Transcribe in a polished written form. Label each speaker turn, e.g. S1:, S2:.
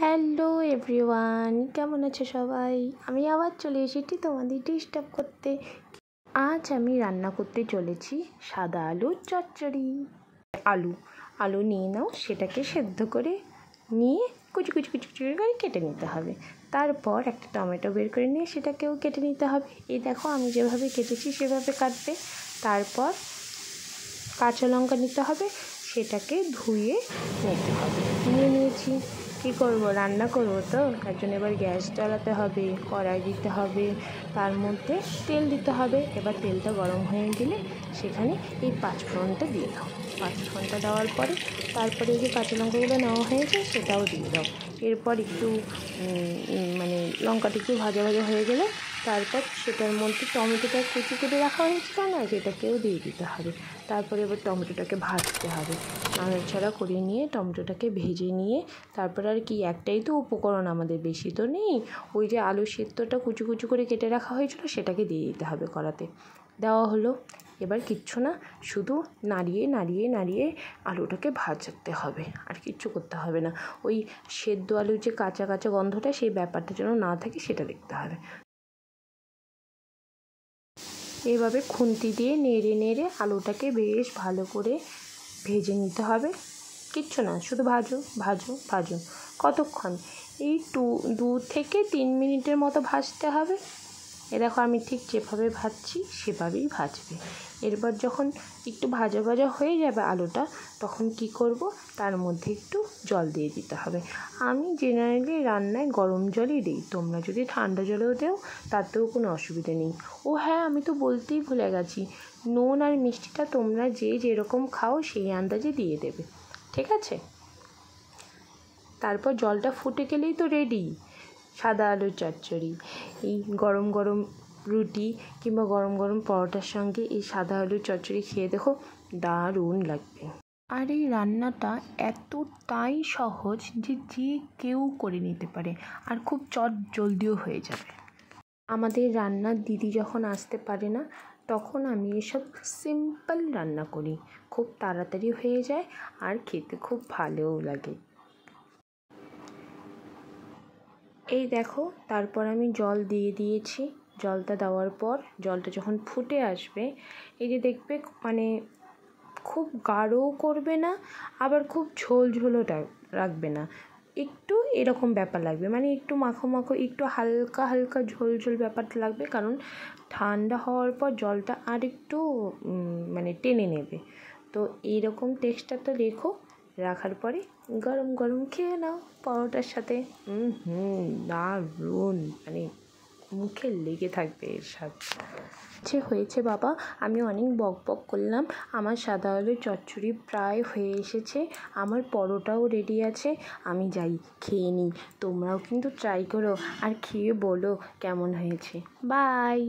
S1: Hello everyone, কেমন আছো সবাই? আমি আবার চলে এসেছি তোমাদের ডিস্টার্ব করতে। আজ আমি রান্না করতে চলেছি সাদা আলুর চচ্চড়ি। আলু নিয়ে নাও, সেটাকে সেদ্ধ করে নিয়ে কুচি কুচি কুচি কুচি করে কেটে নিতে হবে। তারপর একটা টমেটো বের করে নিয়ে সেটাকেও কেটে নিতে হবে। এই দেখো আমি যেভাবে কেটেছি সেভাবে কাটবে। তারপর কাঁচা লঙ্কা নিতে হবে, সেটাকে ধুয়ে নিতে হবে। নিয়েছি। কী করবো, রান্না করবো তো, তার জন্য এবার গ্যাস জ্বালাতে হবে, কড়াই দিতে হবে, তার মধ্যে তেল দিতে হবে। এবার তেলটা গরম হয়ে গেলে সেখানে এই পাঁচফোড়নটা দিয়ে দাও। পাঁচফোড়নটা দেওয়ার পরে তারপরে এই যে কাঁচা লঙ্কাগুলো নেওয়া হয়েছে সেটাও দিয়ে দাও। এরপর একটু লঙ্কাটা একটু ভাজা ভাজা হয়ে গেলে তারপর সেটার মধ্যে টমেটোটা কুচি করে রাখা হয়েছিল না, সেটাকেও দিয়ে দিতে হবে। তারপরে এবার টমেটোটাকে ভাজতে হবে, নাড়াচাড়া করে নিয়ে টমেটোটাকে ভেজে নিয়ে তারপর আর কি, একটাই তো উপকরণ আমাদের, বেশি তো নেই। ওই যে আলু সেদ্ধটা কুচি কুচি করে কেটে রাখা হয়েছিল সেটাকে দিয়ে দিতে হবে কড়াতে। দেওয়া হলো। এবার কিচ্ছু না, শুধু নাড়িয়ে নাড়িয়ে নাড়িয়ে আলুটাকে ভাজতে হবে, আর কিচ্ছু করতে হবে না। ওই সেদ্ধ আলুর যে কাঁচা কাঁচা গন্ধটা, সেই ব্যাপারটা যেন না থাকে সেটা দেখতে হবে। এভাবে খুন্তি দিয়ে নেড়ে নেড়ে আলুটাকে বেশ ভালো করে ভেজে নিতে হবে। কিচ্ছু না, শুধু ভাজো ভাজো ভাজো। কতক্ষণ? এই 2 থেকে 3 মিনিটের মতো ভাজতে হবে। এ দেখো আমি ঠিক যেভাবে ভাজছি সেভাবেই ভাজবে। এরপর যখন একটু ভাজা ভাজা হয়ে যাবে আলুটা, তখন কি করব, তার মধ্যে একটু জল দিয়ে দিতে হবে। আমি জেনারেলি রান্নায় গরম জলই দিই, তোমরা যদি ঠান্ডা জলেও দেও তাতেও কোনো অসুবিধে নেই। ও হ্যাঁ, আমি তো বলতেই ভুলে গেছি, নুন আর মিষ্টিটা তোমরা যে যেরকম খাও সেই আন্দাজে দিয়ে দেবে, ঠিক আছে? তারপর জলটা ফুটে গেলেই তো রেডি সাদা আলুর চচ্চড়ি। এই গরম গরম রুটি কিংবা গরম গরম পরোটার সঙ্গে এই সাদা আলুর চচ্চড়ি খেয়ে দেখো, দারুণ লাগবে। আর এই রান্নাটা এতটাই সহজ যে যে কেউ করে নিতে পারে, আর খুব জলদিও হয়ে যাবে। আমাদের রান্নার দিদি যখন আসতে পারে না, তখন আমি এসব সিম্পল রান্না করি, খুব তাড়াতাড়ি হয়ে যায় আর খেতে খুব ভালোও লাগে। এই দেখো, তারপর আমি জল দিয়ে দিয়েছি। জলটা দেওয়ার পর জলটা যখন ফুটে আসবে, এই যে দেখবে খুব গাঢ়ও করবে না, আবার খুব ঝোল ঝোলও রাখবে না, একটু এরকম ব্যাপার লাগবে, একটু মাখো মাখো, একটু হালকা হালকা ঝোল ঝোল ব্যাপারটা লাগবে। কারণ ঠান্ডা হওয়ার পর জলটা আর একটু টেনে নেবে। তো এইরকম টেক্সচারটা রেখো, রাখার পরে গরম গরম খেয়ে নাও পরোটার সাথে। দারুণ, মুখে লেগে থাকবে এর স্বাদ। হয়েছে বাবা, আমি অনেক বক বক করলাম। আমার সাদা আলুর চচ্চড়ি প্রায় হয়ে এসেছে, আমার পরোটাও রেডি আছে। আমি যাই, খেয়ে নিই। তোমরাও কিন্তু ট্রাই করো আর খেয়ে বলো কেমন হয়েছে। বাই।